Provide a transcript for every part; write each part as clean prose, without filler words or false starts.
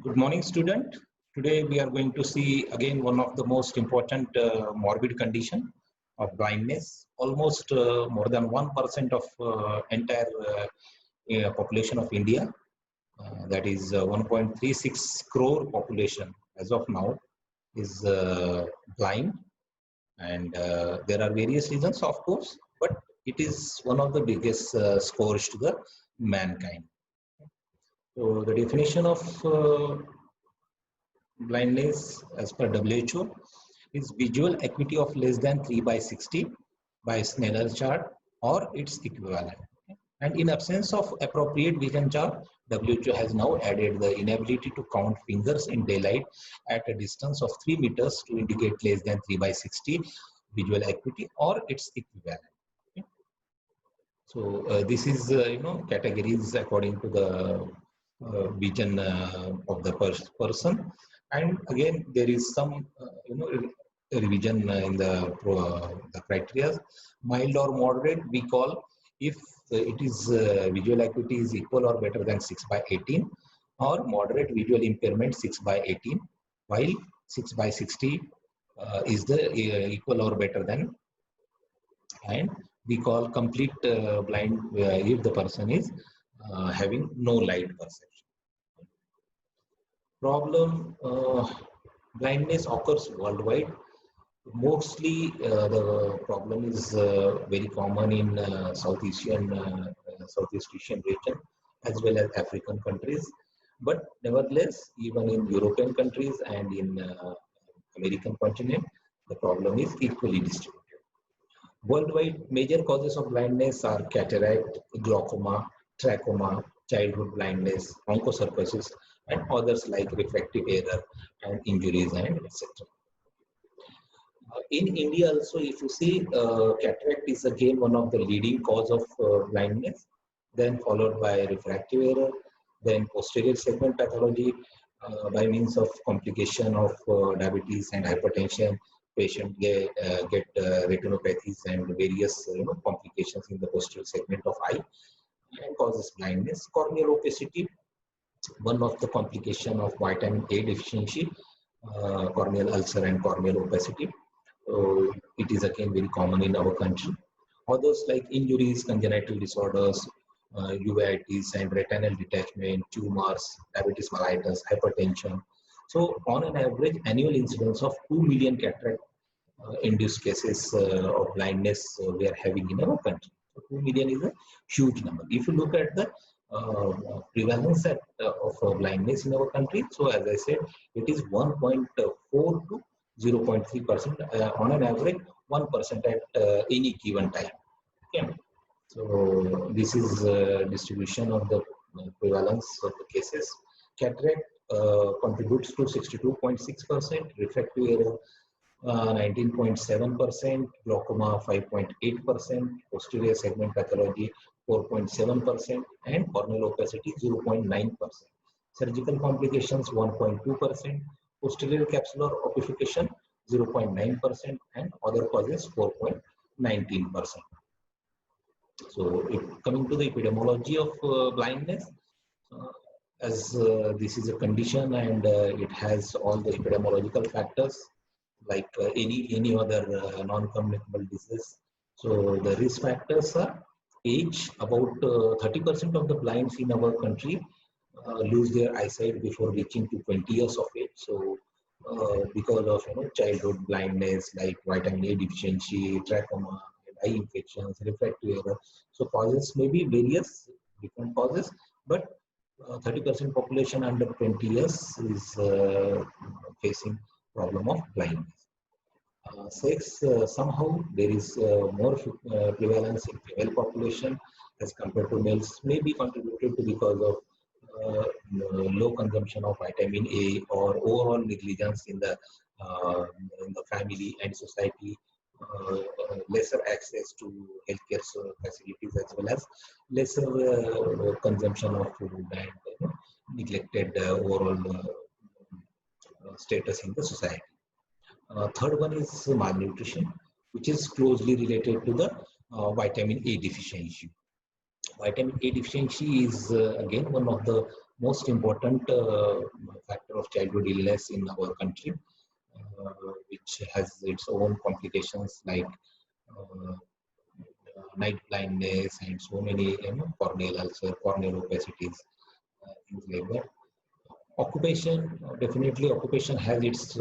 Good morning, student. Today we are going to see again one of the most important morbid condition of blindness. Almost more than 1% of entire population of India, that is 1.36 crore population as of now, is blind, and there are various reasons, of course, but it is one of the biggest scourge to the mankind. So the definition of blindness as per WHO is visual acuity of less than 3 by 60 by Snellen chart or its equivalent. And in absence of appropriate vision chart, WHO has now added the inability to count fingers in daylight at a distance of 3 meters to indicate less than 3 by 60 visual acuity or its equivalent. So this is categories according to the vision of the person. And again, there is some revision in the criteria. Mild or moderate, we call if it is visual acuity is equal or better than 6 by 18, or moderate visual impairment 6 by 18, while 6 by 60 is the equal or better than, and we call complete blind if the person is having no light perception. Problem blindness occurs worldwide. Mostly the problem is very common in Southeast Asian region as well as African countries. But nevertheless, even in European countries and in American continent, the problem is equally distributed. Worldwide, major causes of blindness are cataract, glaucoma, trachoma, childhood blindness, onchocerciasis, and others like refractive error and injuries and etc. In India also, if you see, cataract is again one of the leading cause of blindness, then followed by refractive error, then posterior segment pathology by means of complication of diabetes and hypertension. Patient get retinopathies and various complications in the posterior segment of eye and causes blindness. Corneal opacity, one of the complication of vitamin A deficiency, corneal ulcer and corneal opacity. It is again very common in our country. Others like injuries, congenital disorders, uveitis and retinal detachment, tumors, diabetes mellitus, hypertension. So on an average, annual incidence of 2 million cataract induced cases of blindness we are having in our country. So 2 million is a huge number. If you look at the prevalence of blindness in our country, so as I said, it is 1.4 to 0.3% on an average, 1% at any given time. Okay. So this is distribution of the prevalence of the cases. Cataract contributes to 62.6%, refractive error 19.7%, glaucoma 5.8%, posterior segment pathology 4.7%, and corneal opacity 0.9%. Surgical complications 1.2%, posterior capsular ossification 0.9%, and other causes 4.19%. So, coming to the epidemiology of blindness, as this is a condition and it has all the epidemiological factors like any other non-communicable disease. So the risk factors are age. About 30% of the blinds in our country lose their eyesight before reaching to 20 years of age. So because of childhood blindness like vitamin A deficiency, trachoma, eye infections, refractive error. So causes may be various different causes, but 30% population under 20 years is facing problem of blindness. Sex, somehow there is more prevalence in female population as compared to males, may be contributed to because of low consumption of vitamin A or overall negligence in the family and society, lesser access to healthcare facilities as well as lesser consumption of food and neglected overall status in the society. Third one is malnutrition, which is closely related to the vitamin A deficiency. Vitamin A deficiency is again one of the most important factor of childhood illness in our country, which has its own complications like night blindness and so many corneal ulcer, corneal opacities, things like that. Occupation, definitely occupation has its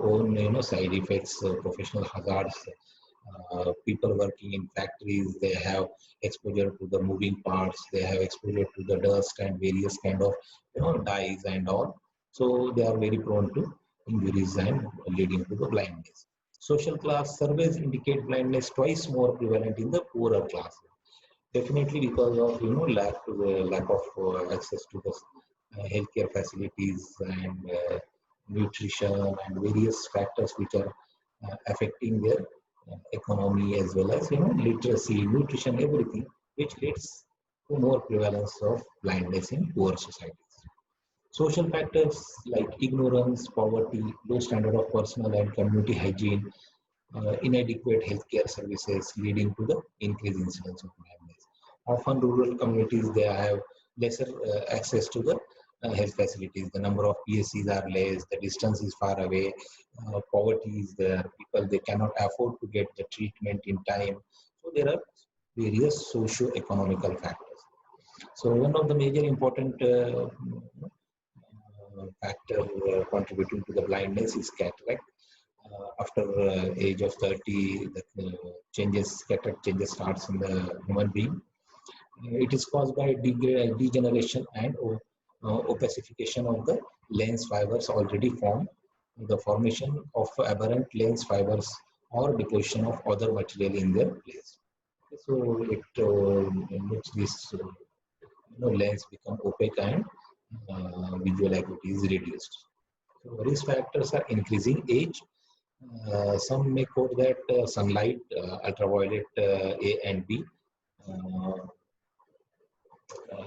own side effects, professional hazards. People working in factories, they have exposure to the moving parts, they have exposure to the dust and various kind of dyes and all. So they are very prone to injuries and leading to the blindness. Social class surveys indicate blindness twice more prevalent in the poorer class. Definitely because of lack of access to the healthcare facilities and nutrition and various factors which are affecting their economy as well as literacy, nutrition, everything, which leads to more prevalence of blindness in poor societies. Social factors like ignorance, poverty, low standard of personal and community hygiene, inadequate healthcare services leading to the increased incidence of blindness. Often rural communities, they have lesser access to the health facilities. The number of PSCs are less, the distance is far away, poverty is there, people, they cannot afford to get the treatment in time. So there are various socio-economical factors. So one of the major important factor contributing to the blindness is cataract. After age of 30, the cataract changes starts in the human being. It is caused by degeneration and opacification of the lens fibers already formed, the formation of aberrant lens fibers or deposition of other material in their place. So it makes this lens become opaque and visual acuity is reduced. So risk factors are increasing age. Some may quote that sunlight, ultraviolet A and B,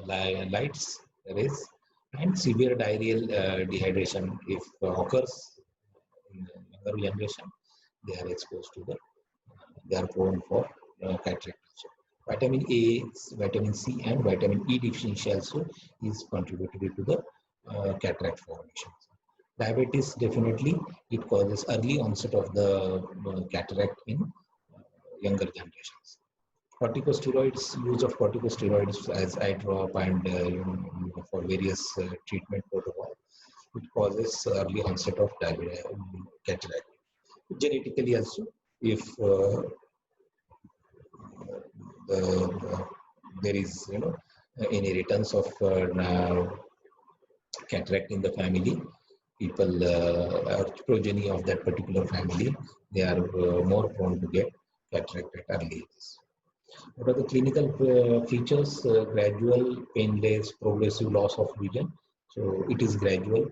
lights, rays, and severe diarrheal dehydration. If occurs in the younger generation, they are exposed to they are prone for cataract. So, vitamin A, vitamin C, and vitamin E deficiency also is contributory to the cataract formation. Diabetes, definitely, it causes early onset of the cataract in younger generations. Corticosteroids, use of corticosteroids as eye drop and for various treatment protocol, it causes early onset of cataract. Genetically also, if there is inheritance of cataract in the family, people progeny of that particular family, they are more prone to get cataract at early ages. What are the clinical features? Gradual, painless, progressive loss of vision. So it is gradual.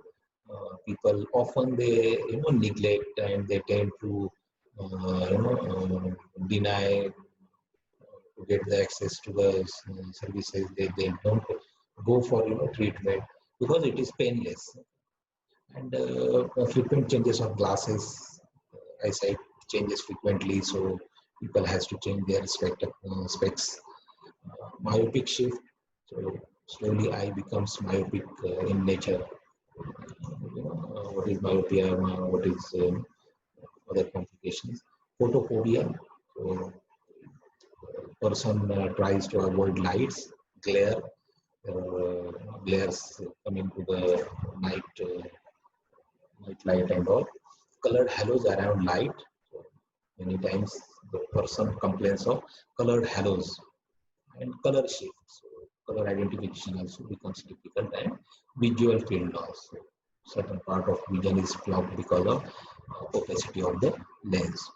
People often they neglect and they tend to deny to get the access to the services. They don't go for treatment because it is painless. And frequent changes of glasses, eyesight changes frequently, so people has to change their specs. Myopic shift, so slowly eye becomes myopic in nature. What is myopia? What is other complications? Photophobia. So person tries to avoid lights, glare, glares coming to the night light and all. Colored halos around light. So many times the person complains of colored halos and color shift. So color identification also becomes difficult and visual field loss. So certain part of vision is blocked because of opacity of the lens.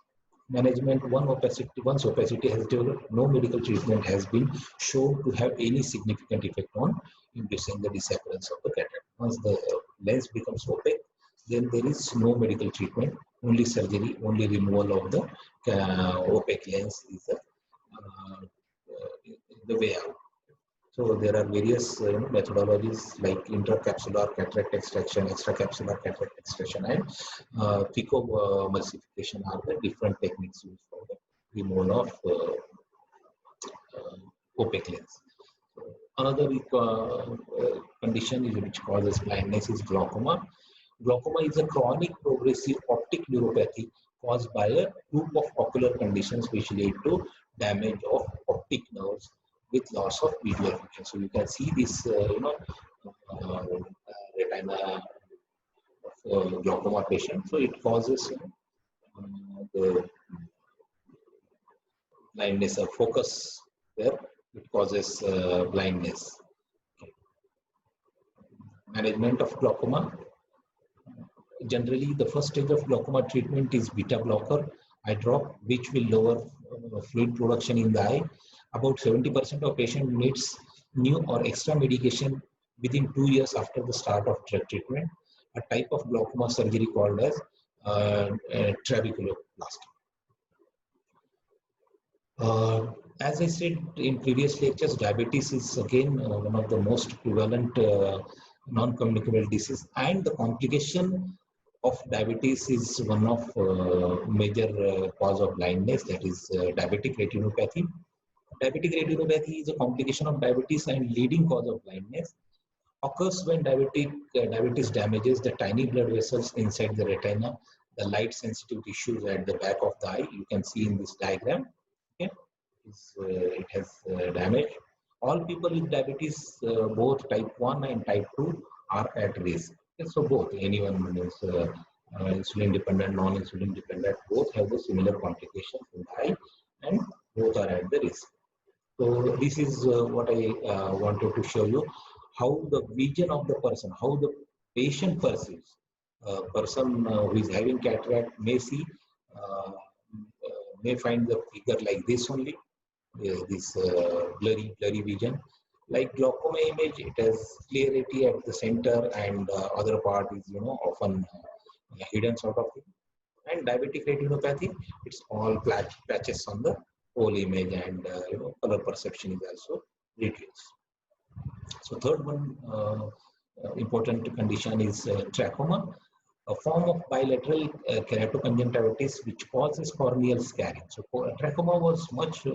Management, once opacity has developed, no medical treatment has been shown to have any significant effect on inducing the disappearance of the cataract. Once the lens becomes opaque, then there is no medical treatment, only surgery, only removal of the opaque lens is the way out. So there are various methodologies like intracapsular cataract extraction, extracapsular cataract extraction, and picomulsification are the different techniques used for the removal of opaque lens. So Another condition which causes blindness is glaucoma. Glaucoma is a chronic progressive optic neuropathy caused by a group of ocular conditions which lead to damage of optic nerves with loss of visual function. So you can see this, retina of glaucoma patient. So it causes the blindness of focus there. It causes blindness. Okay. Management of glaucoma. Generally, the first stage of glaucoma treatment is beta blocker eye drop, which will lower fluid production in the eye. About 70% of patient needs new or extra medication within 2 years after the start of drug treatment. A type of glaucoma surgery called as trabeculoplasty. As I said in previous lectures, diabetes is again one of the most prevalent non-communicable disease, and the complication of diabetes is one of major cause of blindness, that is diabetic retinopathy. Diabetic retinopathy is a complication of diabetes and leading cause of blindness. Occurs when diabetes damages the tiny blood vessels inside the retina, the light sensitive tissues at the back of the eye. You can see in this diagram. Okay, it has damage. All people with diabetes, both type 1 and type 2, are at risk. So both, anyone is insulin dependent, non-insulin dependent, both have the similar complications in the eye, and both are at the risk. So this is what I wanted to show you, how the vision of the person, how the patient perceives. A person who is having cataract may see, may find the figure like this only, this blurry vision. Like glaucoma image, it has clarity at the center, and other part is often hidden sort of thing. And diabetic retinopathy, it's all patches on the whole image, and color perception is also reduced. So third one important condition is trachoma, a form of bilateral keratoconjunctivitis which causes corneal scarring. So trachoma was much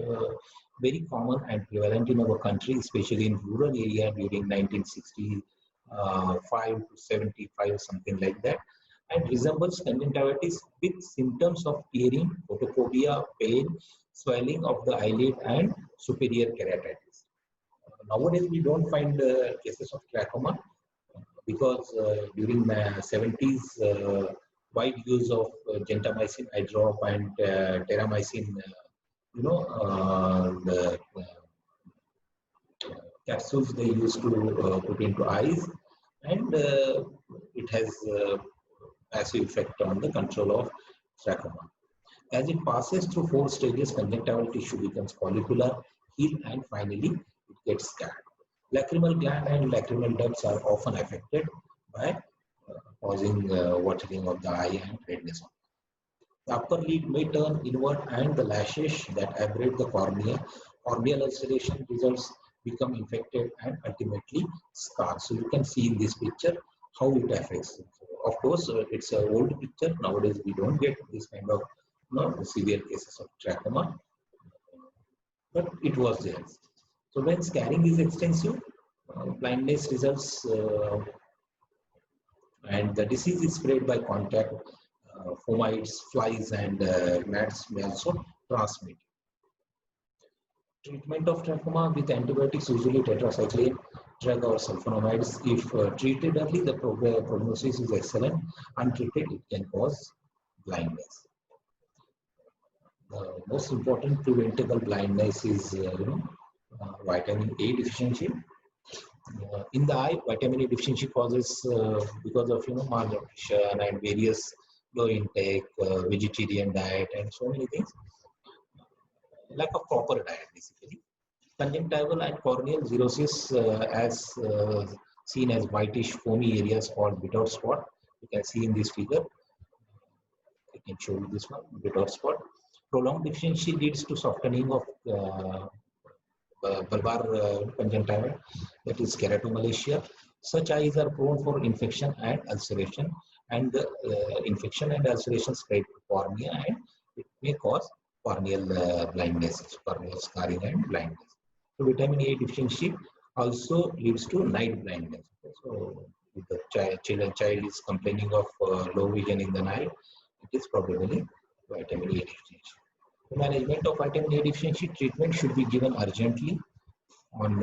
very common and prevalent in our country, especially in rural area during 1965 to 75, something like that, and resembles conjunctivitis with symptoms of tearing, photophobia, pain, swelling of the eyelid, and superior keratitis. Nowadays, we don't find cases of trachoma because during the 70s, wide use of gentamicin eye drop and terramycin, the capsules they used to put into eyes, and it has passive effect on the control of trachoma. As it passes through 4 stages, conjunctival tissue becomes follicular, heal, and finally it gets scarred. Lacrimal gland and lacrimal ducts are often affected by causing watering of the eye and redness. The upper lid may turn inward, and the lashes that abrade the cornea, corneal ulceration results become infected and ultimately scar. So you can see in this picture how it affects. Of course, it's an old picture. Nowadays, we don't get this kind of severe cases of trachoma, but it was there. So when scarring is extensive, blindness results, and the disease is spread by contact. Fomites, flies, and gnats may also transmit. Treatment of trachoma with antibiotics, usually tetracycline drug or sulfonamides. If treated early, the prognosis is excellent. Untreated, it can cause blindness. The most important preventable blindness is vitamin A deficiency. In the eye, vitamin A deficiency causes because of malnutrition and various low intake, vegetarian diet, and so many things. Lack of proper diet, basically. Conjunctival and corneal xerosis, as seen as whitish foamy areas called Bitot spot. You can see in this figure. I can show you this one, Bitot spot. Prolonged deficiency leads to softening of bulbar conjunctiva, that is keratomalacia. Such eyes are prone for infection and ulceration, and the infection and ulceration spread to cornea, and it may cause corneal blindness, corneal scarring and blindness. So vitamin A deficiency also leads to night blindness. So if the child is complaining of low vision in the night, it is probably vitamin A deficiency. The management of vitamin A deficiency treatment should be given urgently on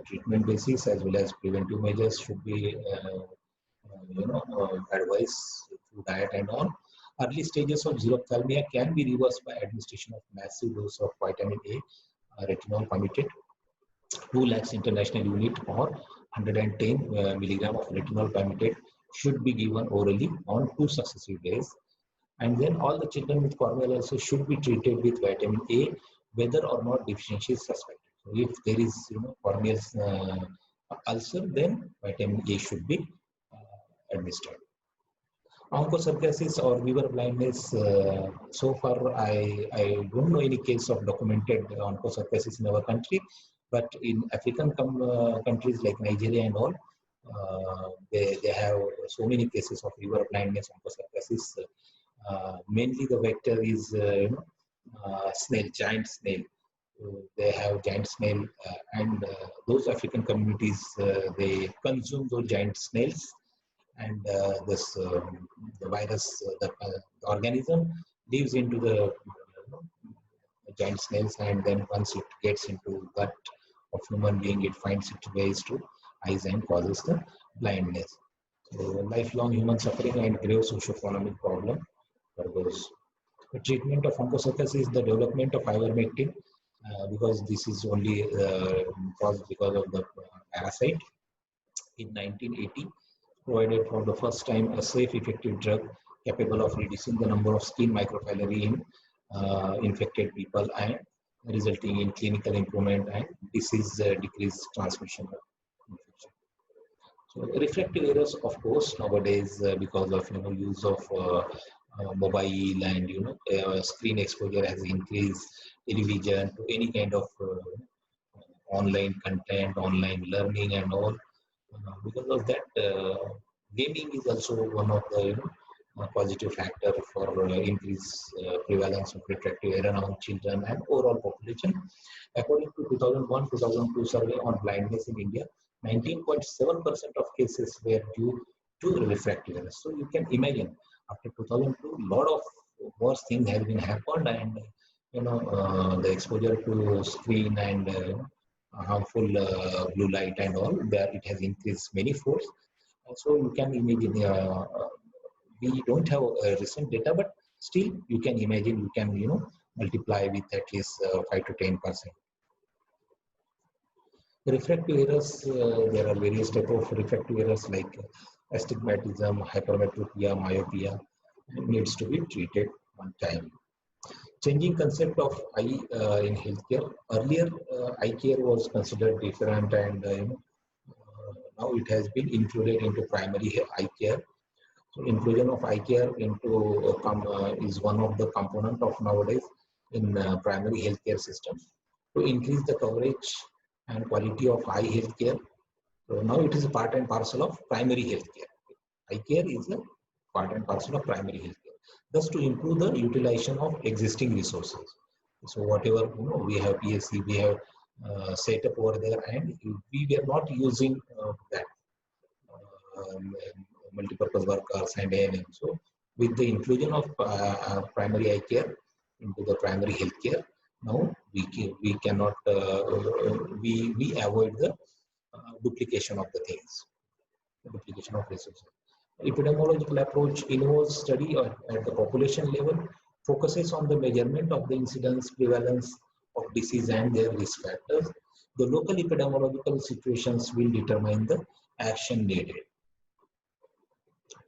treatment basis, as well as preventive measures should be advised through diet and all. Early stages of xerophthalmia can be reversed by administration of massive dose of vitamin A, retinol permitted 2 lakhs international unit or 110 milligram of retinol permitted should be given orally on 2 successive days. And then all the children with corneal ulcer should be treated with vitamin A, whether or not deficiency is suspected. So if there is corneal ulcer, then vitamin A should be administered. Onchocerciasis or weaver blindness, so far I don't know any case of documented onchocerciasis in our country, but in African countries like Nigeria and all, they have so many cases of weaver blindness, onchocerciasis. Mainly the vector is snail, giant snail. They have giant snail, and those African communities they consume those giant snails, and the virus, the organism lives into the giant snails, and then once it gets into gut of human being, it finds its ways to eyes and causes the blindness. So lifelong human suffering and grave socio-economic problem for those. The treatment of onchocerciasis is the development of ivermectin, because this is only caused because of the parasite. In 1980, provided for the first time a safe, effective drug capable of reducing the number of skin microvilli in infected people and resulting in clinical improvement and disease decreased transmission of infection. So refractive errors, of course, nowadays because of use of mobile and screen exposure has increased, television to any kind of online content, online learning and all. Because of that, gaming is also one of the positive factor for increased prevalence of refractive error among children and overall population. According to 2001-2002 survey on blindness in India, 19.7% of cases were due to refractive error. So you can imagine after 2002, a lot of worse things have been happened, and the exposure to screen and harmful blue light and all, there it has increased many folds. So you can imagine, we don't have recent data, but still you can imagine, you can multiply with at least 5 to 10%. Refractive errors, there are various types of refractive errors like astigmatism, hypermetropia, myopia, needs to be treated on time. Changing concept of eye in healthcare. Earlier, eye care was considered different, and now it has been included into primary eye care. So inclusion of eye care into is one of the component of nowadays in primary healthcare systems to increase the coverage and quality of eye healthcare. So now it is a part and parcel of primary healthcare. Eye care is a part and parcel of primary healthcare. Thus, to improve the utilization of existing resources. So whatever we have PSC, we have set up over there, and we were not using that multi-purpose workers and ANM. So with the inclusion of primary eye care into the primary healthcare, now we cannot we avoid the duplication of the things, duplication of resources. Epidemiological approach involves study at the population level, focuses on the measurement of the incidence, prevalence of disease and their risk factors. The local epidemiological situations will determine the action needed.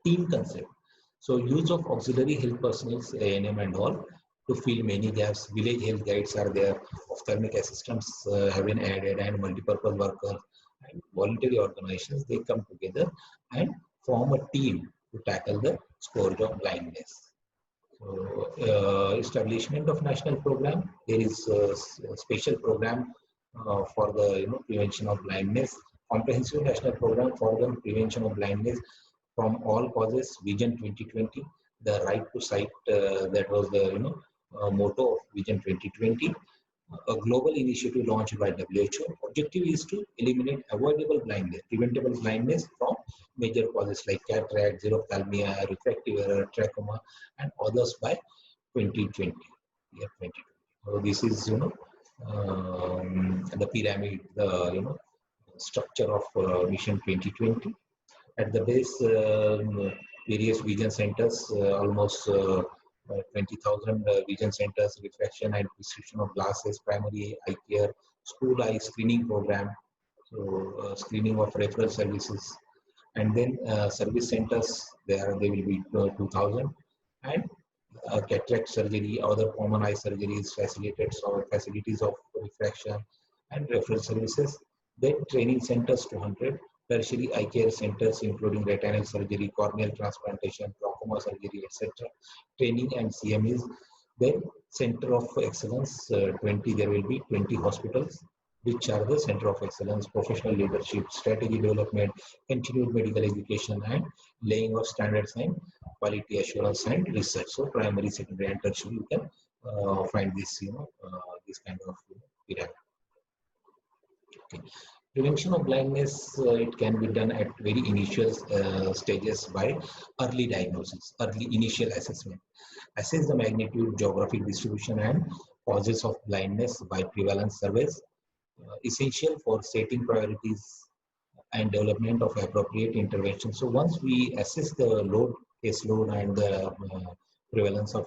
Team concept. So use of auxiliary health personnel, ANM and all, to fill many gaps. Village health guides are there, ophthalmic assistants have been added, and multi-purpose workers and voluntary organizations, they come together and form a team to tackle the scourge of blindness. So, establishment of national program. There is a special program for the prevention of blindness. Comprehensive national program for the prevention of blindness from all causes. Vision 2020. The right to sight. That was the motto of Vision 2020. a global initiative launched by WHO. Objective is to eliminate avoidable blindness, preventable blindness from major causes like cataract, xerophthalmia, refractive error, trachoma, and others by 2020. Year 2020. So this is the pyramid, the structure of Mission 2020. At the base, various vision centers, almost 20,000 vision centers, refraction and prescription of glasses, primary eye care, school eye screening program, so screening of referral services, and then service centers. There will be 2,000, and cataract surgery, other common eye surgeries, facilities of refraction and referral services. Then training centers 200, tertiary eye care centers including retinal surgery, corneal transplantation, glaucoma surgery, etc. Training and CMEs. Then center of excellence 20. There will be 20 hospitals, which are the center of excellence, professional leadership, strategy development, continued medical education, and laying of standards and quality assurance and research. So primary, secondary, and tertiary, you can find this, this kind of pyramid. Okay. Prevention of blindness, it can be done at very initial stages by early diagnosis, early initial assessment. Assess the magnitude, geographic distribution, and causes of blindness by prevalence surveys, essential for setting priorities and development of appropriate intervention. So once we assess the case load and the prevalence of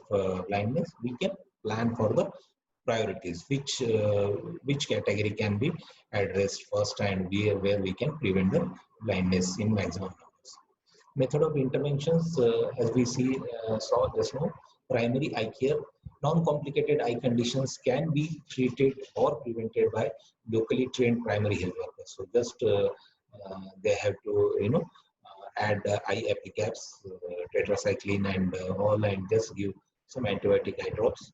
blindness, we can plan for the priorities, which category can be addressed first, and where we can prevent the blindness in maximum numbers. Method of interventions, as we saw just now, primary eye care. Non-complicated eye conditions can be treated or prevented by locally trained primary health workers. So just they have to add eye applicaps, tetracycline and all, and just give some antibiotic eye drops.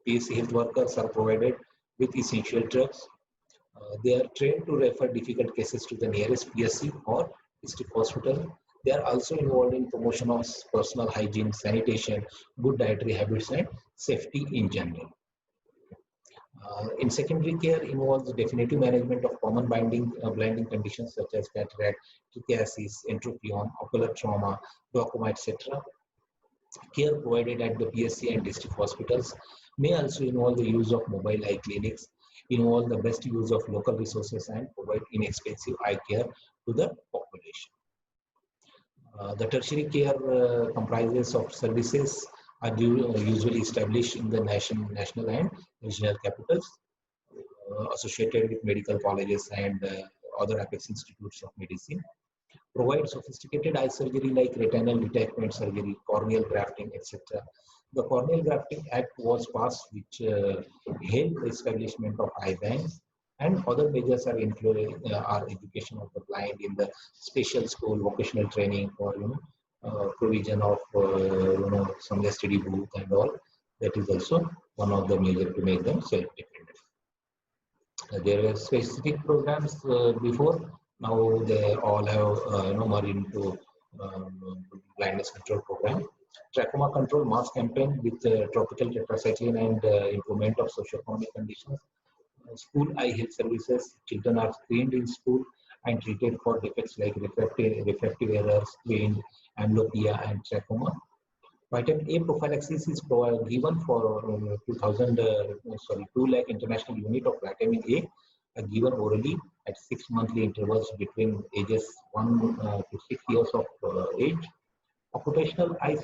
PSC health workers are provided with essential drugs. They are trained to refer difficult cases to the nearest PSC or district hospital. They are also involved in promotion of personal hygiene, sanitation, good dietary habits, and safety in general. In secondary care, involves definitive management of common blinding conditions such as cataract, trichiasis, entropion, ocular trauma, glaucoma, etc. Care provided at the PSC and district hospitals may also involve the use of mobile eye clinics, involve the best use of local resources, and provide inexpensive eye care to the population. The tertiary care comprises of services are usually established in the national and regional capitals, associated with medical colleges and other apex institutes of medicine. Provide sophisticated eye surgery like retinal detachment surgery, corneal grafting, etc. The Corneal Grafting Act was passed, which helped the establishment of eye banks, and other measures are included are education of the blind in the special school, vocational training, or provision of some study booth and all. That is also one of the measures to make them self-dependent. There were specific programs before. Now they all have merged into blindness control program. Trachoma control mass campaign with tropical tetracycline and improvement of socioeconomic conditions. School eye health services. Children are screened in school and treated for defects like refractive errors, screened, amblyopia, and trachoma. Vitamin A prophylaxis is given for 2 lakh international unit of vitamin A given orally at 6 monthly intervals between ages 1 to 6 years of age. Occupational eye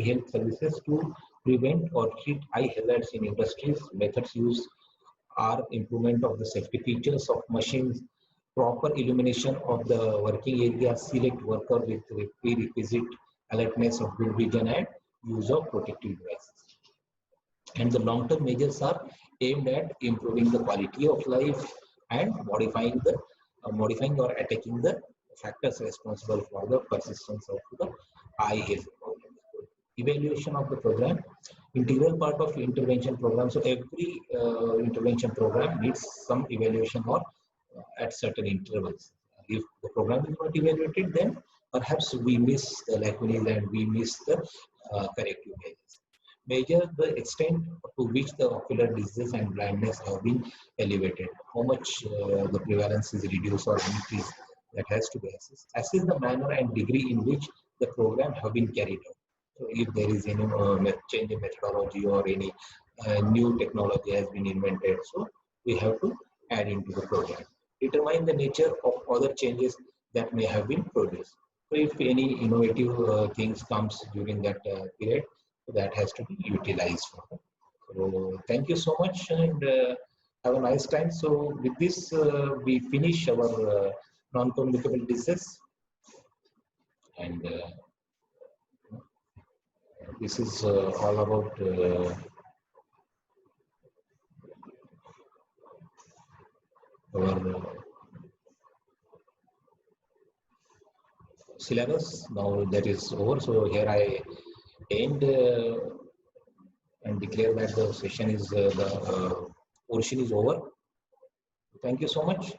health services to prevent or treat eye hazards in industries. Methods used are improvement of the safety features of machines, proper illumination of the working area, select worker with prerequisite alertness of good vision, and use of protective devices. And the long-term measures are aimed at improving the quality of life and modifying or attacking the factors responsible for the persistence of the eye health problems. Evaluation of the program, integral part of intervention program. So every intervention program needs some evaluation or at certain intervals. If the program is not evaluated, then perhaps we miss the lacunae and we miss the corrective measures. measure the extent to which the ocular disease and blindness have been elevated, how much the prevalence is reduced or increased. That has to be assessed. Assess the manner and degree in which the program have been carried out. So if there is any change in methodology or any new technology has been invented, so we have to add into the program. Determine the nature of other changes that may have been produced. So if any innovative things comes during that period, that has to be utilized. So thank you so much and have a nice time. So with this, we finish our non-communicable disease, and this is all about our syllabus. Now that is over. So here I end and declare that the session is the portion is over. Thank you so much.